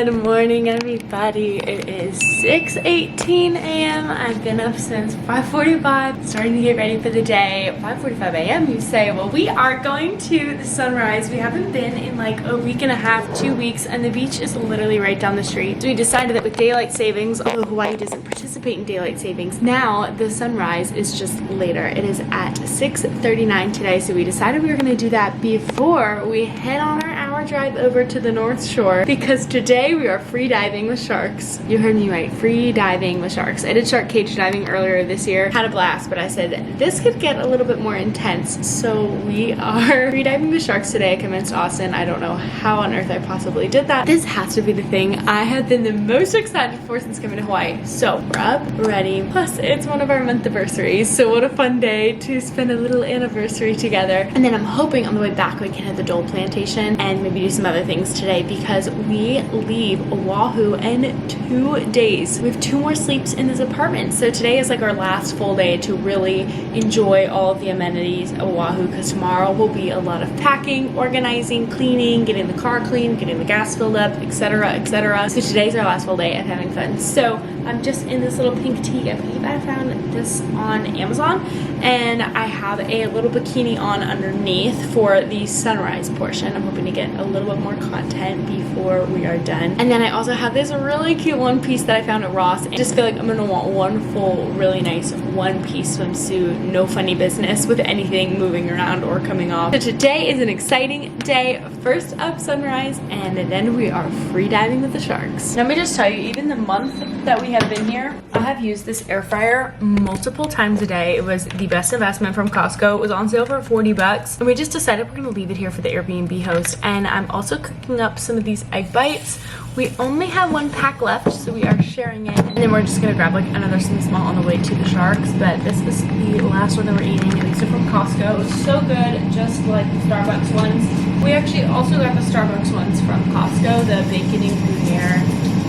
Good morning, everybody. It is 6:18 a.m. I've been up since 5:45, starting to get ready for the day. 5:45 a.m. you say? Well, we are going to the sunrise. We haven't been in like a week and a half, 2 weeks, and the beach is literally right down the street. So we decided that with daylight savings, although Hawaii doesn't participate in daylight savings, now the sunrise is just later. It is at 6:39 today, so we decided we were going to do that before we head on our hour drive over to the North Shore, because today we are free diving with sharks. You heard me right, free diving with sharks. I did shark cage diving earlier this year, had a blast, but I said this could get a little bit more intense, so we are free diving with sharks today. I convinced Austin. I don't know how on earth I possibly did that. This has to be the thing I have been the most excited for since coming to Hawaii. So we're up, ready, plus it's one of our month anniversaries, so what a fun day to spend a little anniversary together. And then I'm hoping on the way back we can hit the Dole Plantation and maybe do some other things today, because we leave Oahu in 2 days. We have 2 more sleeps in this apartment, so today is like our last full day to really enjoy all of the amenities of Oahu, because tomorrow will be a lot of packing, organizing, cleaning, getting the car clean, getting the gas filled up, etc, etc. So today's our last full day of having fun. So I'm just in this little pink tee. I believe I found this on Amazon, and I have a little bikini on underneath for the sunrise portion. I'm hoping to get a little bit more content before we are done. And then I also have this really cute one piece that I found at Ross. I just feel like I'm gonna want one full, really nice one piece swimsuit, no funny business with anything moving around or coming off. So today is an exciting day. First up, sunrise, and then we are free diving with the sharks. Let me just tell you, even the month that we have been here, I have used this air fryer multiple times a day. It was the best investment from Costco. It was on sale for 40 bucks. And we just decided we're gonna leave it here for the Airbnb host. And I'm also cooking up some of these egg bites. We only have 1 pack left, so we are sharing it. And then we're just gonna grab like another something small on the way to the sharks. But this is the last one that we're eating, and these are from Costco. It was so good, just like the Starbucks ones. We actually also got the Starbucks ones from Costco, the bacon and Gruyere.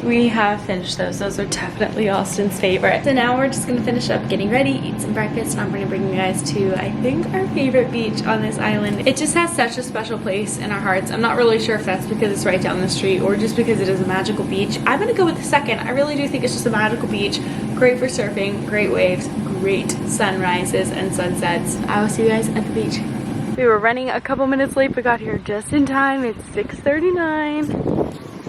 We have finished those. Those are definitely Austin's favorite. So now we're just gonna finish up getting ready, eat some breakfast, and I'm gonna bring you guys to, I think, our favorite beach on this island. It just has such a special place in our hearts. I'm not really sure if that's because it's right down the street or just because it is a magical beach. I'm gonna go with the second. I really do think it's just a magical beach. Great for surfing, great waves, great sunrises and sunsets. I will see you guys at the beach. We were running a couple minutes late, but got here just in time. It's 6:39.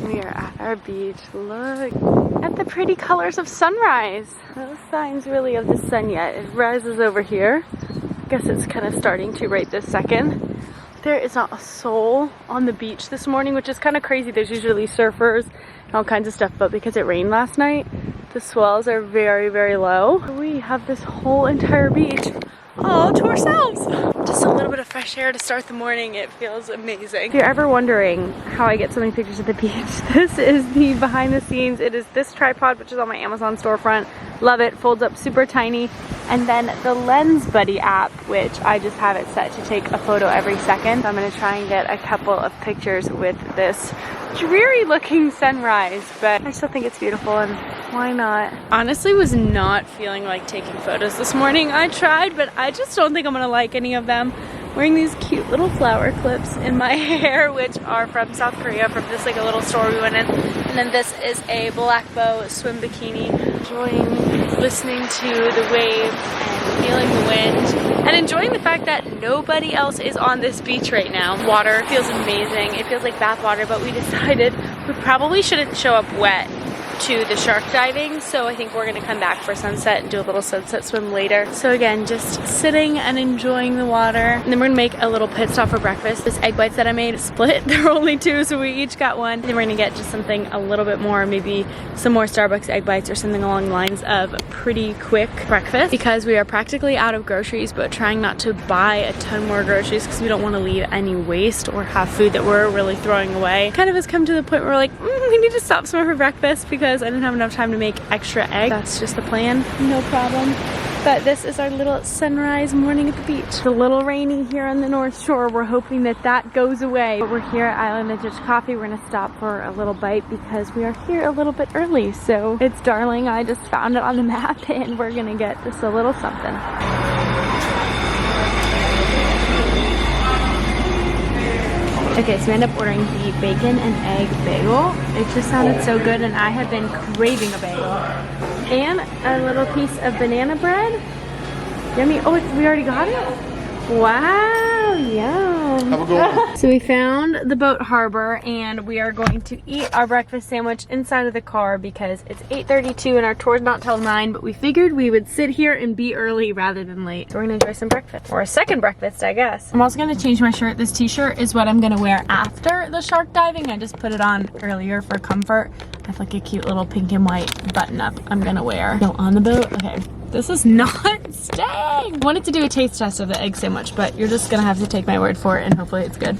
We are at our beach. Look at the pretty colors of sunrise. No signs really of the sun yet. It rises over here. I guess it's kind of starting to right this second. There is not a soul on the beach this morning, which is kind of crazy. There's usually surfers and all kinds of stuff, but because it rained last night, the swells are very, very low. We have this whole entire beach all to ourselves. Just a little bit of fresh air to start the morning. It feels amazing. If you're ever wondering how I get so many pictures of the beach, this is the behind the scenes. It is this tripod, which is on my Amazon storefront. Love it, folds up super tiny. And then the Lens Buddy app, which I just have it set to take a photo every second. So I'm gonna try and get a couple of pictures with this dreary looking sunrise, but I still think it's beautiful, and why not? Honestly, was not feeling like taking photos this morning. I tried, but I just don't think I'm gonna like any of them. Wearing these cute little flower clips in my hair, which are from South Korea, from this like a little store we went in. And then this is a black bow swim bikini. Enjoying listening to the waves and feeling the wind, and enjoying the fact that nobody else is on this beach right now. Water feels amazing. It feels like bath water, but we decided we probably shouldn't show up wet to the shark diving, so I think we're gonna come back for sunset and do a little sunset swim later. So again, just sitting and enjoying the water, and then we're gonna make a little pit stop for breakfast. This egg bites that I made split. There were only 2, so we each got 1. And then we're gonna get just something a little bit more, maybe some more Starbucks egg bites or something along the lines of a pretty quick breakfast, because we are practically out of groceries, but trying not to buy a ton more groceries because we don't want to leave any waste or have food that we're really throwing away. Kind of has come to the point where we're like, we need to stop somewhere for breakfast because I didn't have enough time to make extra eggs. That's just the plan, no problem. But this is our little sunrise morning at the beach. It's a little rainy here on the North Shore. We're hoping that that goes away. But we're here at Island and Ditch Coffee. We're gonna stop for a little bite because we are here a little bit early. So it's darling. I just found it on the map, and we're gonna get just a little something. Okay, so I ended up ordering the bacon and egg bagel. It just sounded so good and I have been craving a bagel. And a little piece of banana bread. Yummy. Oh, we already got it? Wow, yum. Have a good one. So we found the boat harbor and we are going to eat our breakfast sandwich inside of the car because it's 8:32 and our tour's not till 9, but we figured we would sit here and be early rather than late. So we're gonna enjoy some breakfast, or a second breakfast, I guess. I'm also gonna change my shirt. This t-shirt is what I'm gonna wear after the shark diving. I just put it on earlier for comfort. I have like a cute little pink and white button up I'm gonna wear. Go on the boat, okay. This is not staying. I wanted to do a taste test of the egg sandwich, but you're just gonna have to take my word for it and hopefully it's good.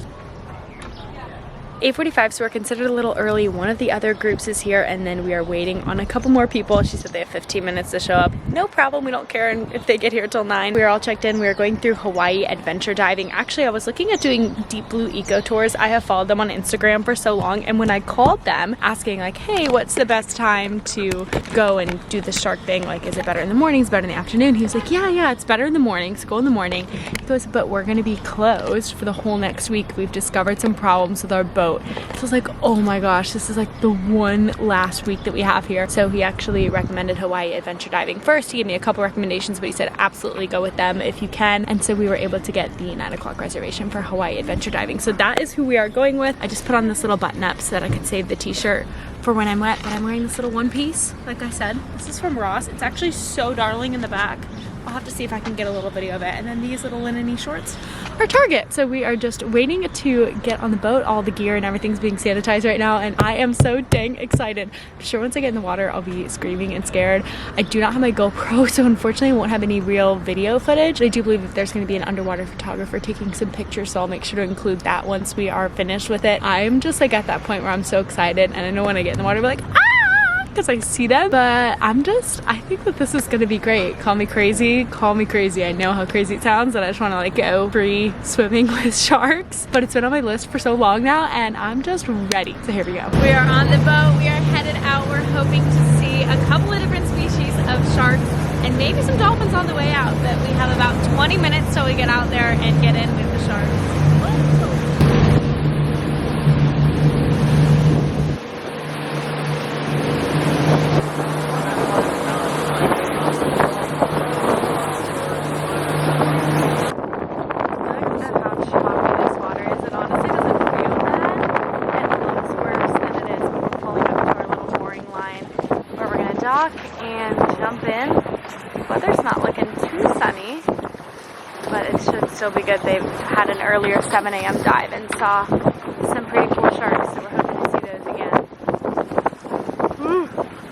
8:45, so we're considered a little early. One of the other groups is here and then we are waiting on a couple more people. She said they have 15 minutes to show up. No problem, we don't care if they get here till 9. We are all checked in. We are going through Hawaii adventure diving. Actually, I was looking at doing Deep Blue Eco Tours. I have followed them on Instagram for so long, and when I called them asking like, hey, what's the best time to go and do the shark thing? Like, is it better in the mornings, better in the afternoon? He was like, yeah, it's better in the morning, so go in the morning. He goes, but we're gonna be closed for the whole next week. We've discovered some problems with our boat. So I was like, oh my gosh, this is like the one last week that we have here. So he actually recommended Hawaii adventure diving first. He gave me a couple recommendations, but he said absolutely go with them if you can. And so we were able to get the 9 o'clock reservation for Hawaii adventure diving. So that is who we are going with. I just put on this little button up so that I could save the t-shirt for when I'm wet, but I'm wearing this little one piece. Like I said, this is from Ross. It's actually so darling in the back. I'll have to see if I can get a little video of it. And then these little linen-y shorts are Target. So we are just waiting to get on the boat. All the gear and everything's being sanitized right now, and I am so dang excited. I'm sure once I get in the water, I'll be screaming and scared. I do not have my GoPro, so unfortunately I won't have any real video footage. I do believe that there's gonna be an underwater photographer taking some pictures, so I'll make sure to include that once we are finished with it. I'm just like at that point where I'm so excited, and I know when I get in the water, I'll be like, ah! Because I see them, but I think that this is gonna be great. Call me crazy, I know how crazy it sounds, and I just want to like go free swimming with sharks, but it's been on my list for so long now and I'm just ready. So here we go. We are on the boat, we are headed out. We're hoping to see a couple of different species of sharks and maybe some dolphins on the way out, but we have about 20 minutes till we get out there and get in with the sharks. And jump in. Weather's not looking too sunny, but it should still be good. They had an earlier 7 a.m. dive and saw some pretty cool sharks, so we're hoping to see those again.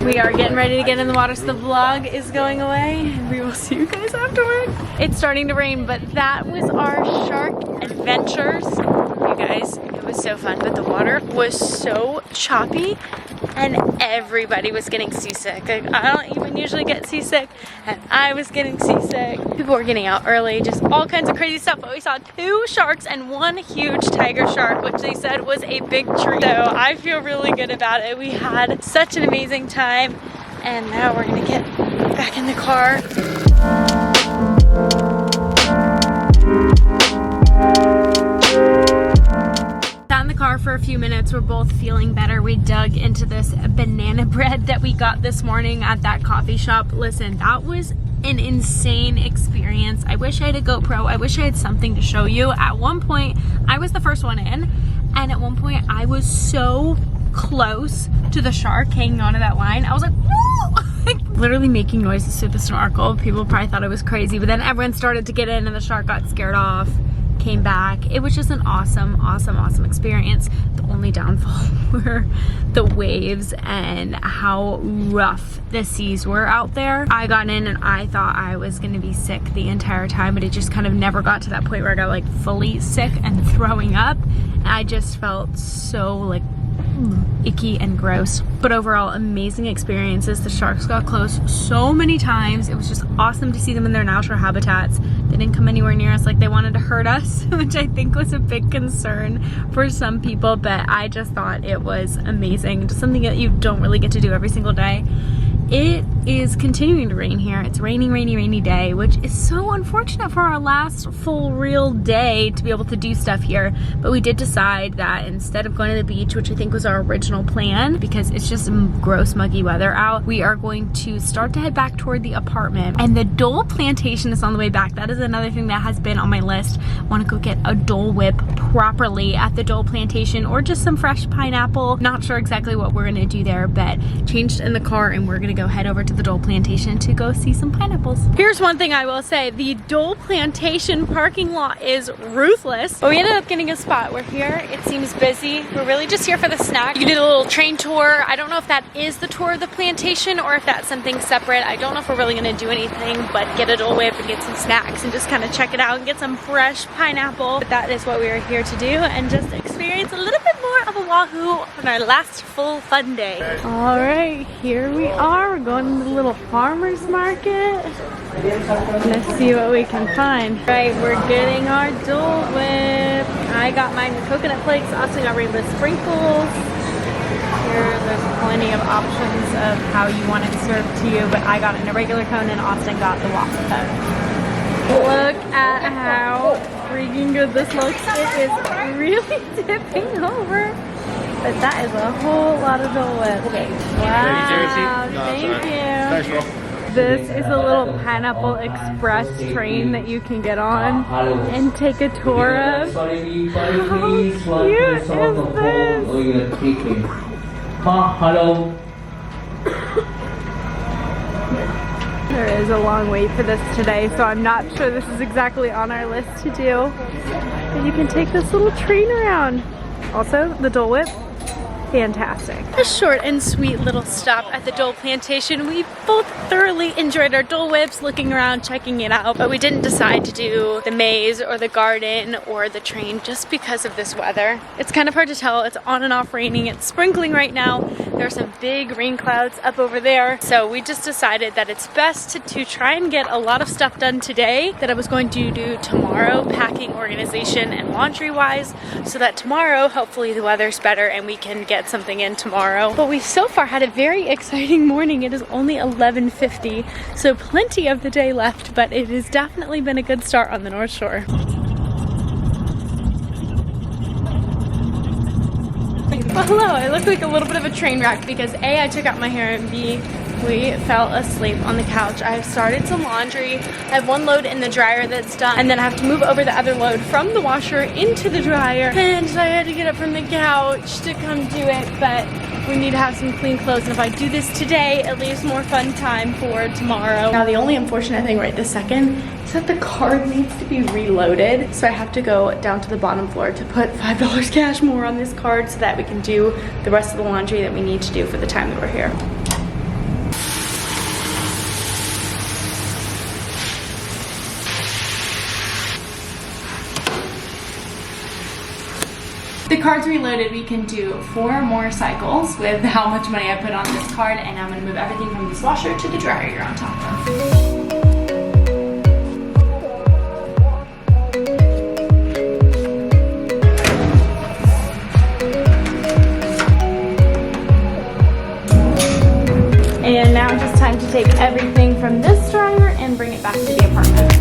We are getting ready to get in the water, so the vlog is going away and we will see you guys afterward. It's starting to rain, but that was our shark adventures. You guys, it was so fun, but the water was so choppy and everybody was getting seasick. Like, I don't even usually get seasick, and I was getting seasick. People were getting out early, just all kinds of crazy stuff. But we saw 2 sharks and 1 huge tiger shark, which they said was a big treat. So I feel really good about it. We had such an amazing time, and now we're gonna get back in the car. For a few minutes, we're both feeling better. We dug into this banana bread that we got this morning at that coffee shop. Listen, that was an insane experience. I wish I had a GoPro. I wish I had something to show you. At one point, I was the first one in, and at one point I was so close to the shark hanging onto that line. I was like, woo! Literally making noises through the snorkel. People probably thought I was crazy, but then everyone started to get in and the shark got scared off, came back. It was just an awesome experience. The only downfall were the waves and how rough the seas were out there. I got in and I thought I was gonna be sick the entire time, but it just kind of never got to that point where I got like fully sick and throwing up. I just felt so like icky and gross, but overall amazing experiences. The sharks got close so many times. It was just awesome to see them in their natural habitats. They didn't come anywhere near us like they wanted to hurt us, which I think was a big concern for some people, but I just thought it was amazing. Just something that you don't really get to do every single day. it is continuing to rain here. It's raining, rainy day, which is so unfortunate for our last full real day to be able to do stuff here. But we did decide that instead of going to the beach, which I think was our original plan, because it's just gross muggy weather out, we are going to start to head back toward the apartment. And the Dole Plantation is on the way back. That is another thing that has been on my list. I want to go get a Dole Whip properly at the Dole Plantation, or just some fresh pineapple. Not sure exactly what we're gonna do there, but changed in the car and we're gonna go head over to the Dole Plantation to go see some pineapples. Here's one thing I will say, the Dole Plantation parking lot is ruthless, but we ended up getting a spot. We're here, it seems busy. We're really just here for the snack. You did a little train tour. I don't know if that is the tour of the plantation or if that's something separate. I don't know if we're really gonna do anything but get a Dole Whip and get some snacks and just kind of check it out and get some fresh pineapple. But that is what we are here to do, and just experience a little bit more of Oahu on our last full fun day. All right, here we are. We're going to the little farmer's market. Let's see what we can find. All right, we're getting our Dole Whip. I got mine with coconut flakes. Also got rainbow sprinkles. There's plenty of options of how you want it served to you, but I got it in a regular cone and Austin got the waffle cone. Look at how freaking good this looks. It is really tipping over. But that is a whole lot of Dole Whip. Wow, thank you. This is a little pineapple express train that you can get on and take a tour of. How cute is this? There is a long wait for this today, so I'm not sure this is exactly on our list to do. But you can take this little train around. Also, the Dole Whip, fantastic. A short and sweet little stop at the Dole Plantation. We both thoroughly enjoyed our Dole Whips, looking around, checking it out, but we didn't decide to do the maze or the garden or the train just because of this weather. It's kind of hard to tell. It's on and off raining. It's sprinkling right now. There are some big rain clouds up over there. So we just decided that it's best to try and get a lot of stuff done today that I was going to do tomorrow, packing, organization, and laundry wise, so that tomorrow, hopefully the weather's better and we can get something in tomorrow. But we so far had a very exciting morning. It is only 11:50, so plenty of the day left, but it has definitely been a good start on the North Shore. Well, hello, I look like a little bit of a train wreck because A, I took out my hair, and B, we fell asleep on the couch. I have started some laundry. I have one load in the dryer that's done, and then I have to move over the other load from the washer into the dryer, and I had to get up from the couch to come do it, but we need to have some clean clothes, and if I do this today, it leaves more fun time for tomorrow. Now, the only unfortunate thing right this second is that the card needs to be reloaded, so I have to go down to the bottom floor to put $5 cash more on this card so that we can do the rest of the laundry that we need to do for the time that we're here. The card's reloaded, we can do 4 more cycles with how much money I put on this card, and I'm gonna move everything from this washer to the dryer you're on top of. And now it's just time to take everything from this dryer and bring it back to the apartment.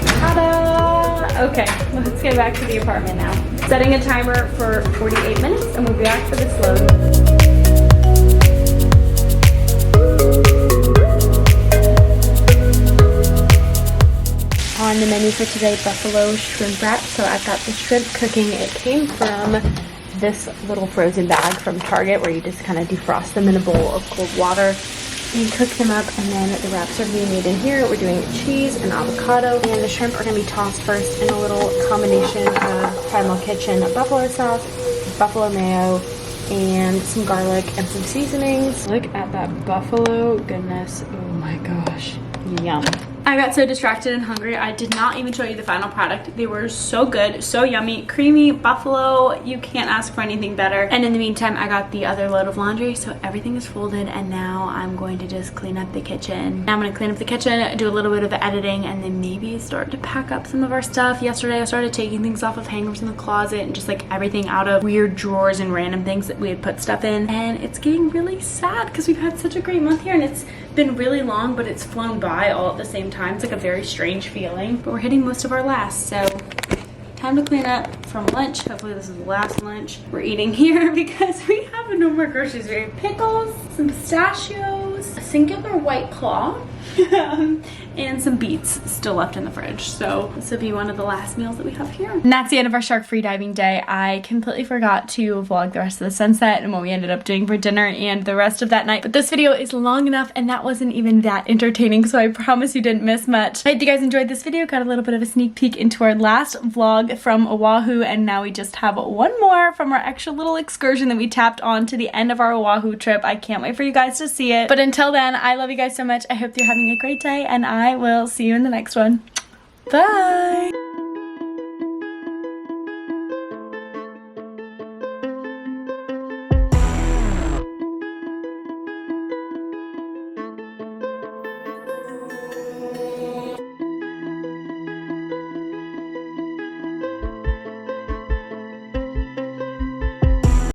Ta-da! Okay, let's get back to the apartment now. Setting a timer for 48 minutes and we'll be back for this load. On the menu for today, buffalo shrimp wrap. So I've got the shrimp cooking. It came from this little frozen bag from Target where you just kind of defrost them in a bowl of cold water. You cook them up, and then the wraps are being made in here. We're doing cheese and avocado, and the shrimp are going to be tossed first in a little combination of Primal Kitchen buffalo sauce, buffalo mayo, and some garlic and some seasonings. Look at that buffalo goodness. Oh my gosh. Yum. I got so distracted and hungry, I did not even show you the final product. They were so good, so yummy, creamy, buffalo. You can't ask for anything better. And in the meantime, I got the other load of laundry, so everything is folded, and now I'm going to just clean up the kitchen. Now I'm gonna clean up the kitchen, do a little bit of editing, and then maybe start to pack up some of our stuff. Yesterday, I started taking things off of hangers in the closet and just like everything out of weird drawers and random things that we had put stuff in. And it's getting really sad because we've had such a great month here, and it's been really long, but it's flown by all at the same time. It's like a very strange feeling, but we're hitting most of our last, so time to clean up from lunch. Hopefully this is the last lunch we're eating here because we have no more groceries. We have pickles, some pistachios, a singular White Claw, and some beets still left in the fridge. So this will be one of the last meals that we have here. And that's the end of our shark free diving day. I completely forgot to vlog the rest of the sunset and what we ended up doing for dinner and the rest of that night. But this video is long enough and that wasn't even that entertaining, so I promise you didn't miss much. I hope you guys enjoyed this video. Got a little bit of a sneak peek into our last vlog from Oahu, and now we just have one more from our extra little excursion that we tapped on to the end of our Oahu trip. I can't wait for you guys to see it. But until then, I love you guys so much. I hope you're having a great day, and I will see you in the next one. Bye!